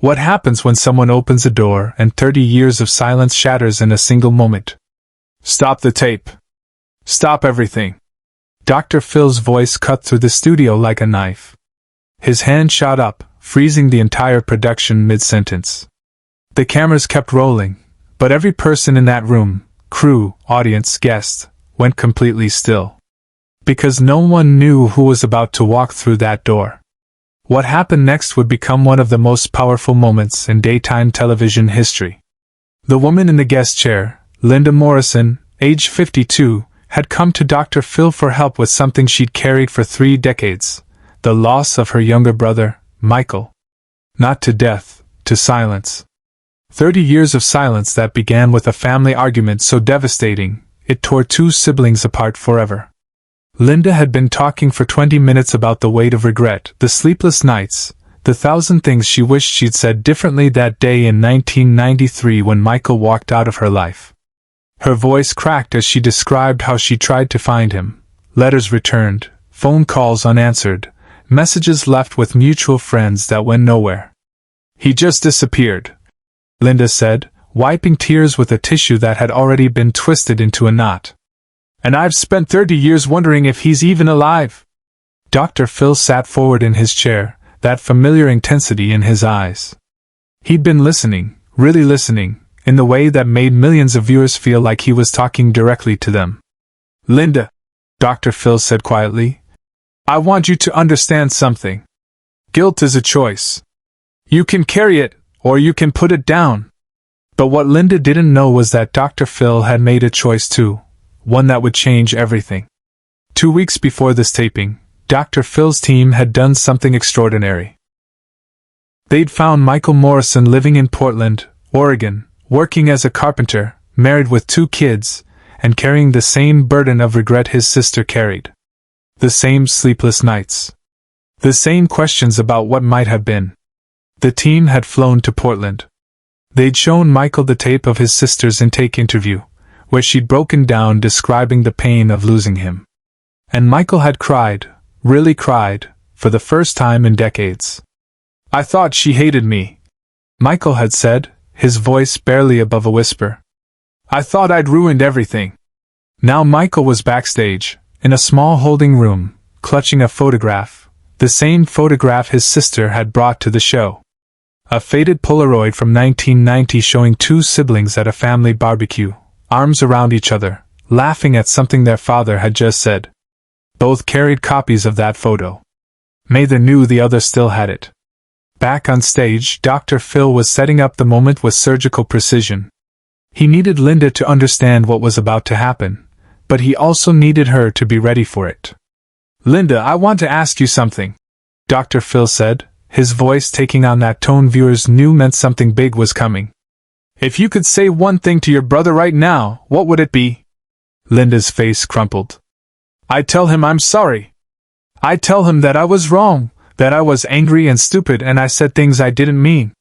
What happens when someone opens a door and 30 years of silence shatters in a single moment? Stop the tape. Stop everything. Dr. Phil's voice cut through the studio like a knife. His hand shot up, freezing the entire production mid-sentence. The cameras kept rolling, but every person in that room, crew, audience, guest, went completely still. Because no one knew who was about to walk through that door. What happened next would become one of the most powerful moments in daytime television history. The woman in the guest chair, Linda Morrison, age 52, had come to Dr. Phil for help with something she'd carried for 3 decades, the loss of her younger brother, Michael. Not to death, to silence. 30 years of silence that began with a family argument so devastating, it tore 2 siblings apart forever. Linda had been talking for 20 minutes about the weight of regret, the sleepless nights, the 1,000 things she wished she'd said differently that day in 1993 when Michael walked out of her life. Her voice cracked as she described how she tried to find him. Letters returned, phone calls unanswered, messages left with mutual friends that went nowhere. He just disappeared, Linda said, wiping tears with a tissue that had already been twisted into a knot. And I've spent 30 years wondering if he's even alive. Dr. Phil sat forward in his chair, that familiar intensity in his eyes. He'd been listening, really listening, in the way that made millions of viewers feel like he was talking directly to them. Linda, Dr. Phil said quietly, I want you to understand something. Guilt is a choice. You can carry it, or you can put it down. But what Linda didn't know was that Dr. Phil had made a choice too, one that would change everything. 2 weeks before this taping, Dr. Phil's team had done something extraordinary. They'd found Michael Morrison living in Portland, Oregon, working as a carpenter, married with 2 kids, and carrying the same burden of regret his sister carried. The same sleepless nights. The same questions about what might have been. The team had flown to Portland. They'd shown Michael the tape of his sister's intake interview, where she'd broken down describing the pain of losing him. And Michael had cried, really cried, for the first time in decades. I thought she hated me, Michael had said, his voice barely above a whisper. I thought I'd ruined everything. Now Michael was backstage, in a small holding room, clutching a photograph, the same photograph his sister had brought to the show. A faded Polaroid from 1990 showing 2 siblings at a family barbecue, arms around each other, laughing at something their father had just said. Both carried copies of that photo. Neither knew the other still had it. Back on stage, Dr. Phil was setting up the moment with surgical precision. He needed Linda to understand what was about to happen, but he also needed her to be ready for it. Linda, I want to ask you something, Dr. Phil said, his voice taking on that tone viewers knew meant something big was coming. If you could say one thing to your brother right now, what would it be? Linda's face crumpled. I'd tell him I'm sorry. I'd tell him that I was wrong, that I was angry and stupid and I said things I didn't mean.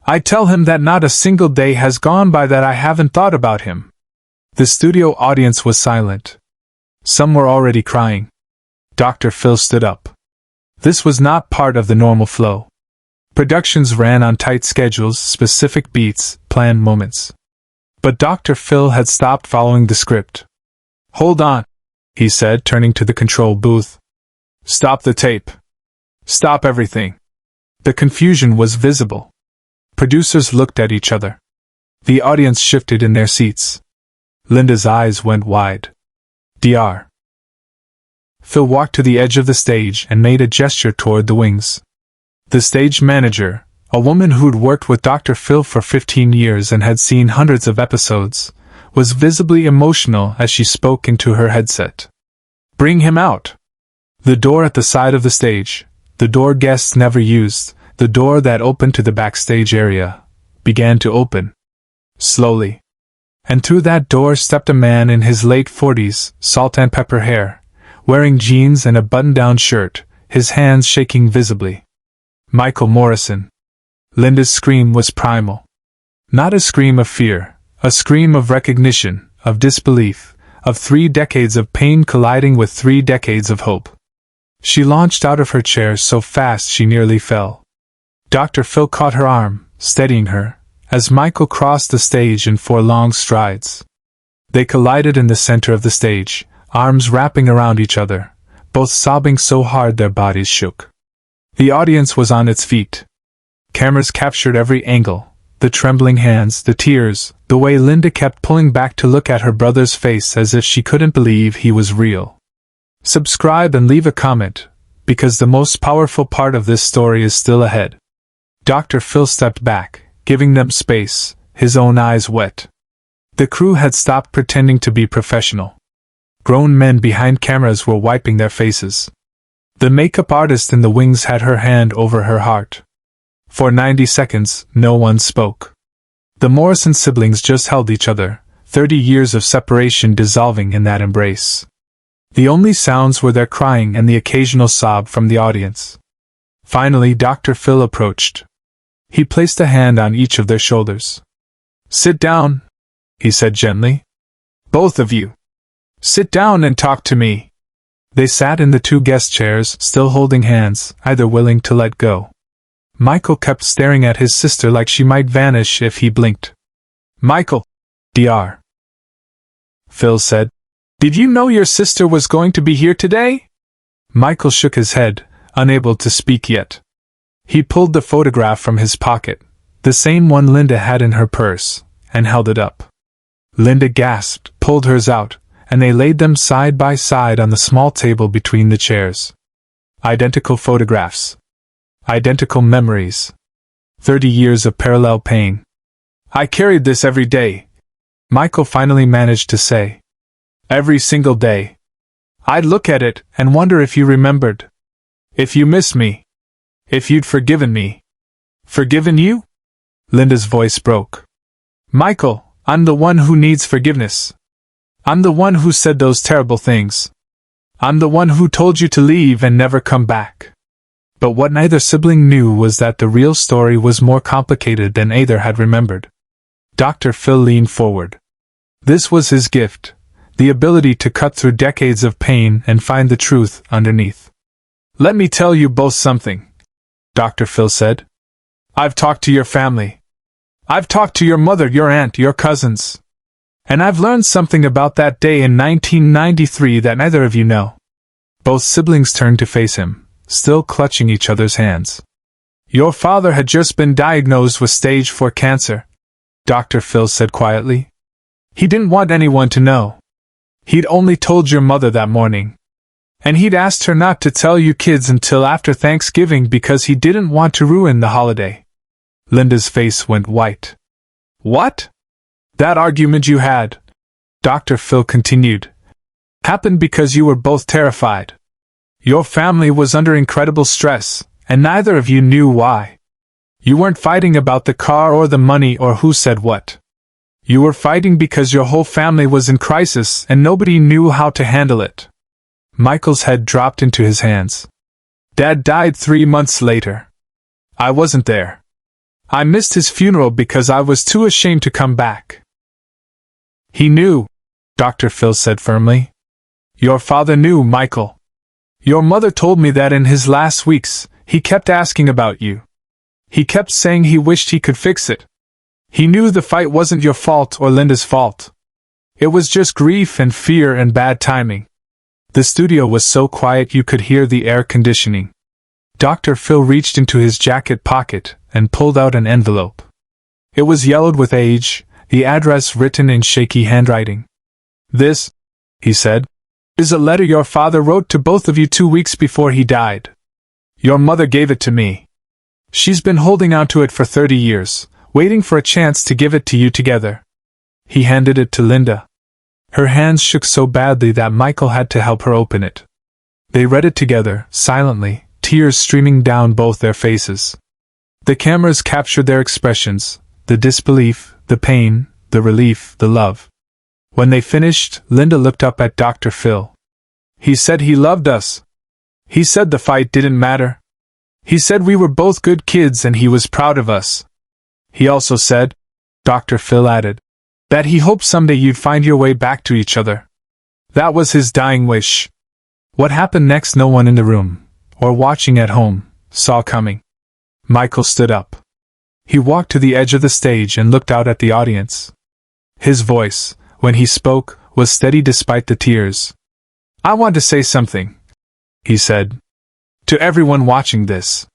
I'd tell him that not a single day has gone by that I haven't thought about him. The studio audience was silent. Some were already crying. Dr. Phil stood up. This was not part of the normal flow. Productions ran on tight schedules, specific beats, planned moments. But Dr. Phil had stopped following the script. Hold on, he said, turning to the control booth. Stop the tape. Stop everything. The confusion was visible. Producers looked at each other. The audience shifted in their seats. Linda's eyes went wide. Dr. Phil walked to the edge of the stage and made a gesture toward the wings. The stage manager, a woman who'd worked with Dr. Phil for 15 years and had seen hundreds of episodes, was visibly emotional as she spoke into her headset. Bring him out. The door at the side of the stage, the door guests never used, the door that opened to the backstage area, began to open. Slowly. And through that door stepped a man in his late 40s, salt and pepper hair, wearing jeans and a button-down shirt, his hands shaking visibly. Michael Morrison. Linda's scream was primal. Not a scream of fear, a scream of recognition, of disbelief, of 3 decades of pain colliding with 3 decades of hope. She launched out of her chair so fast she nearly fell. Dr. Phil caught her arm, steadying her, as Michael crossed the stage in 4 long strides. They collided in the center of the stage, arms wrapping around each other, both sobbing so hard their bodies shook. The audience was on its feet. Cameras captured every angle, the trembling hands, the tears, the way Linda kept pulling back to look at her brother's face as if she couldn't believe he was real. Subscribe and leave a comment, because the most powerful part of this story is still ahead. Dr. Phil stepped back, giving them space, his own eyes wet. The crew had stopped pretending to be professional. Grown men behind cameras were wiping their faces. The makeup artist in the wings had her hand over her heart. For 90 seconds, no one spoke. The Morrison siblings just held each other, 30 years of separation dissolving in that embrace. The only sounds were their crying and the occasional sob from the audience. Finally, Dr. Phil approached. He placed a hand on each of their shoulders. "Sit down," he said gently. "Both of you. Sit down and talk to me." They sat in the 2 guest chairs, still holding hands, either willing to let go. Michael kept staring at his sister like she might vanish if he blinked. "Michael, Dr. Phil said, "did you know your sister was going to be here today?" Michael shook his head, unable to speak yet. He pulled the photograph from his pocket, the same one Linda had in her purse, and held it up. Linda gasped, pulled hers out, and they laid them side by side on the small table between the chairs. Identical photographs. Identical memories. 30 years of parallel pain. "I carried this every day," Michael finally managed to say. "Every single day. I'd look at it and wonder if you remembered. If you miss me. If you'd forgiven me." "Forgiven you?" Linda's voice broke. "Michael, I'm the one who needs forgiveness. I'm the one who said those terrible things. I'm the one who told you to leave and never come back." But what neither sibling knew was that the real story was more complicated than either had remembered. Dr. Phil leaned forward. This was his gift, the ability to cut through decades of pain and find the truth underneath. "Let me tell you both something," Dr. Phil said. "I've talked to your family. I've talked to your mother, your aunt, your cousins. And I've learned something about that day in 1993 that neither of you know." Both siblings turned to face him, still clutching each other's hands. "Your father had just been diagnosed with stage 4 cancer," Dr. Phil said quietly. "He didn't want anyone to know. He'd only told your mother that morning. And he'd asked her not to tell you kids until after Thanksgiving because he didn't want to ruin the holiday." Linda's face went white. "What? That argument you had," Dr. Phil continued, "happened because you were both terrified. Your family was under incredible stress, and neither of you knew why. You weren't fighting about the car or the money or who said what. You were fighting because your whole family was in crisis and nobody knew how to handle it." Michael's head dropped into his hands. "Dad died 3 months later. I wasn't there. I missed his funeral because I was too ashamed to come back." "He knew," Dr. Phil said firmly. "Your father knew, Michael. Your mother told me that in his last weeks, he kept asking about you. He kept saying he wished he could fix it. He knew the fight wasn't your fault or Linda's fault. It was just grief and fear and bad timing." The studio was so quiet you could hear the air conditioning. Dr. Phil reached into his jacket pocket and pulled out an envelope. It was yellowed with age, the address written in shaky handwriting. "This," he said, "is a letter your father wrote to both of you 2 weeks before he died. Your mother gave it to me. She's been holding on to it for 30 years, waiting for a chance to give it to you together." He handed it to Linda. Her hands shook so badly that Michael had to help her open it. They read it together, silently, tears streaming down both their faces. The cameras captured their expressions, the disbelief, the pain, the relief, the love. When they finished, Linda looked up at Dr. Phil. "He said he loved us. He said the fight didn't matter. He said we were both good kids and he was proud of us. He also said," Dr. Phil added, "that he hoped someday you'd find your way back to each other. That was his dying wish." What happened next no one in the room, or watching at home, saw coming. Michael stood up. He walked to the edge of the stage and looked out at the audience. His voice, when he spoke, was steady despite the tears. "I want to say something," he said, "to everyone watching this.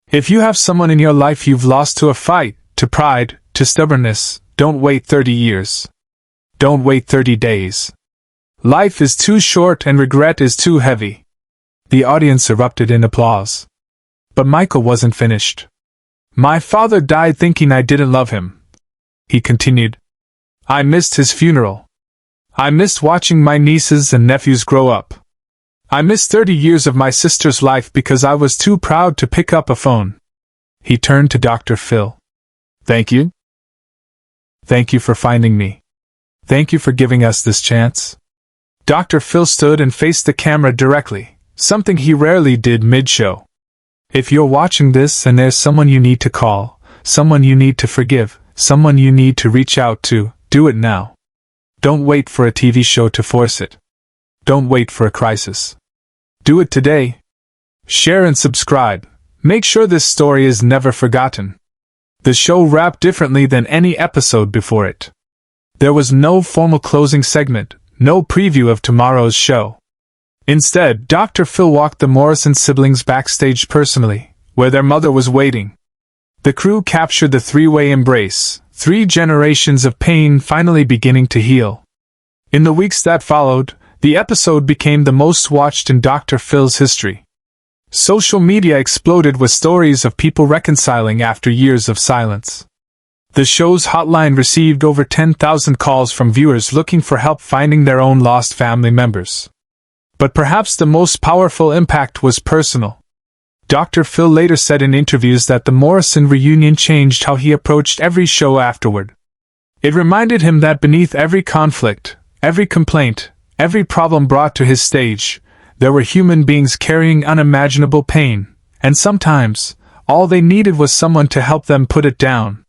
If you have someone in your life you've lost to a fight, to pride, to stubbornness, don't wait 30 years. Don't wait 30 days. Life is too short and regret is too heavy." The audience erupted in applause. But Michael wasn't finished. "My father died thinking I didn't love him," he continued. "I missed his funeral. I missed watching my nieces and nephews grow up. I missed 30 years of my sister's life because I was too proud to pick up a phone." He turned to Dr. Phil. "Thank you. Thank you for finding me. Thank you for giving us this chance." Dr. Phil stood and faced the camera directly, something he rarely did mid-show. "If you're watching this and there's someone you need to call, someone you need to forgive, someone you need to reach out to, do it now. Don't wait for a TV show to force it. Don't wait for a crisis. Do it today. Share and subscribe. Make sure this story is never forgotten." The show wrapped differently than any episode before it. There was no formal closing segment, no preview of tomorrow's show. Instead, Dr. Phil walked the Morrison siblings backstage personally, where their mother was waiting. The crew captured the three-way embrace, 3 generations of pain finally beginning to heal. In the weeks that followed, the episode became the most watched in Dr. Phil's history. Social media exploded with stories of people reconciling after years of silence. The show's hotline received over 10,000 calls from viewers looking for help finding their own lost family members. But perhaps the most powerful impact was personal. Dr. Phil later said in interviews that the Morrison reunion changed how he approached every show afterward. It reminded him that beneath every conflict, every complaint, every problem brought to his stage, there were human beings carrying unimaginable pain, and sometimes, all they needed was someone to help them put it down.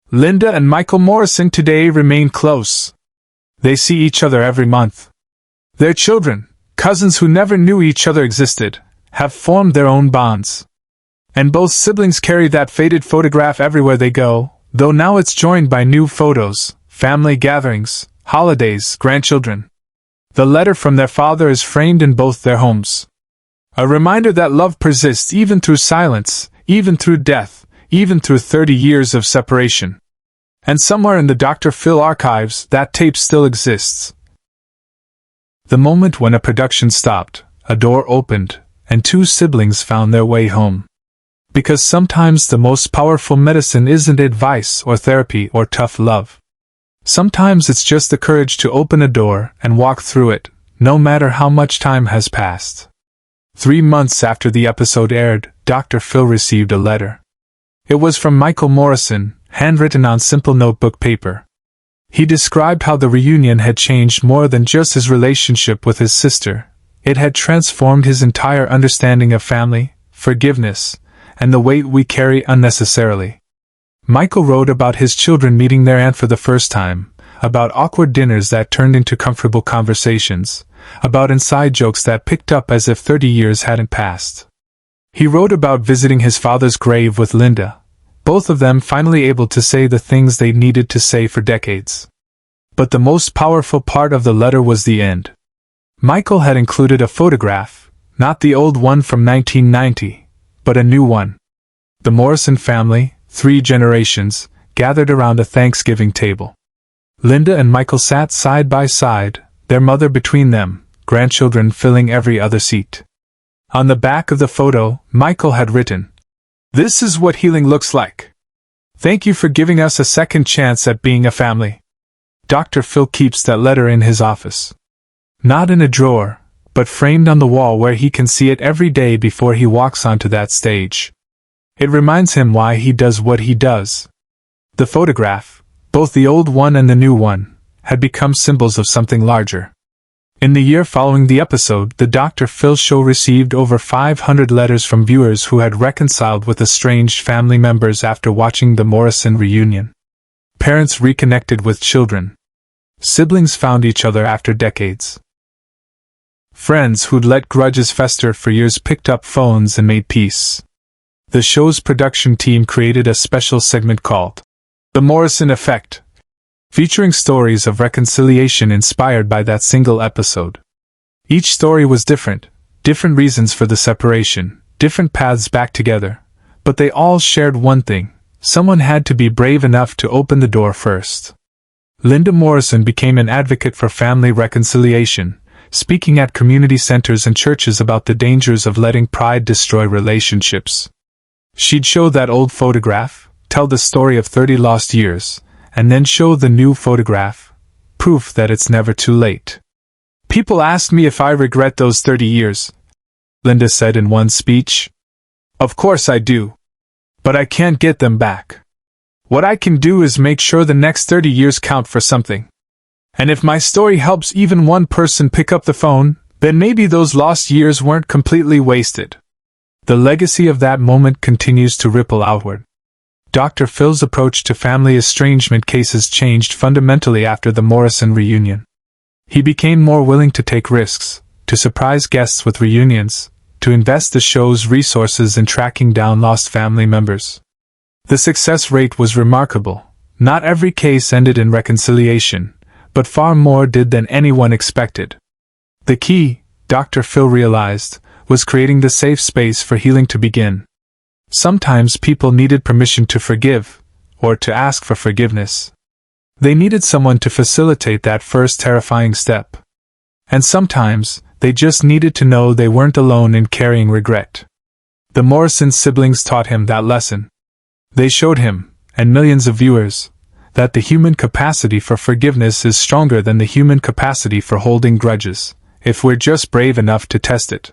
Linda and Michael Morrison today remain close. They see each other every month. Their children, cousins who never knew each other existed, have formed their own bonds. And both siblings carry that faded photograph everywhere they go, though now it's joined by new photos, family gatherings, holidays, grandchildren. The letter from their father is framed in both their homes. A reminder that love persists even through silence, even through death, even through 30 years of separation. And somewhere in the Dr. Phil archives, that tape still exists. The moment when a production stopped, a door opened, and 2 siblings found their way home. Because sometimes the most powerful medicine isn't advice or therapy or tough love. Sometimes it's just the courage to open a door and walk through it, no matter how much time has passed. 3 months after the episode aired, Dr. Phil received a letter. It was from Michael Morrison, handwritten on simple notebook paper. He described how the reunion had changed more than just his relationship with his sister. It had transformed his entire understanding of family, forgiveness, and the weight we carry unnecessarily. Michael wrote about his children meeting their aunt for the first time, about awkward dinners that turned into comfortable conversations, about inside jokes that picked up as if 30 years hadn't passed. He wrote about visiting his father's grave with Linda, both of them finally able to say the things they needed to say for decades. But the most powerful part of the letter was the end. Michael had included a photograph, not the old one from 1990, but a new one. The Morrison family, 3 generations, gathered around a Thanksgiving table. Linda and Michael sat side by side, their mother between them, grandchildren filling every other seat. On the back of the photo, Michael had written, "This is what healing looks like. Thank you for giving us a second chance at being a family." Dr. Phil keeps that letter in his office. Not in a drawer, but framed on the wall where he can see it every day before he walks onto that stage. It reminds him why he does what he does. The photograph, both the old one and the new one, had become symbols of something larger. In the year following the episode, the Dr. Phil show received over 500 letters from viewers who had reconciled with estranged family members after watching the Morrison reunion. Parents reconnected with children. Siblings found each other after decades. Friends who'd let grudges fester for years picked up phones and made peace. The show's production team created a special segment called The Morrison Effect, featuring stories of reconciliation inspired by that single episode. Each story was different reasons for the separation, different paths back together, but they all shared one thing: someone had to be brave enough to open the door first. Linda Morrison became an advocate for family reconciliation, speaking at community centers and churches about the dangers of letting pride destroy relationships. She'd show that old photograph, tell the story of 30 lost years, and then show the new photograph, proof that it's never too late. "People asked me if I regret those 30 years, Linda said in one speech. "Of course I do. But I can't get them back. What I can do is make sure the next 30 years count for something. And if my story helps even one person pick up the phone, then maybe those lost years weren't completely wasted." The legacy of that moment continues to ripple outward. Dr. Phil's approach to family estrangement cases changed fundamentally after the Morrison reunion. He became more willing to take risks, to surprise guests with reunions, to invest the show's resources in tracking down lost family members. The success rate was remarkable. Not every case ended in reconciliation, but far more did than anyone expected. The key, Dr. Phil realized, was creating the safe space for healing to begin. Sometimes people needed permission to forgive, or to ask for forgiveness. They needed someone to facilitate that first terrifying step. And sometimes, they just needed to know they weren't alone in carrying regret. The Morrison siblings taught him that lesson. They showed him, and millions of viewers, that the human capacity for forgiveness is stronger than the human capacity for holding grudges, if we're just brave enough to test it.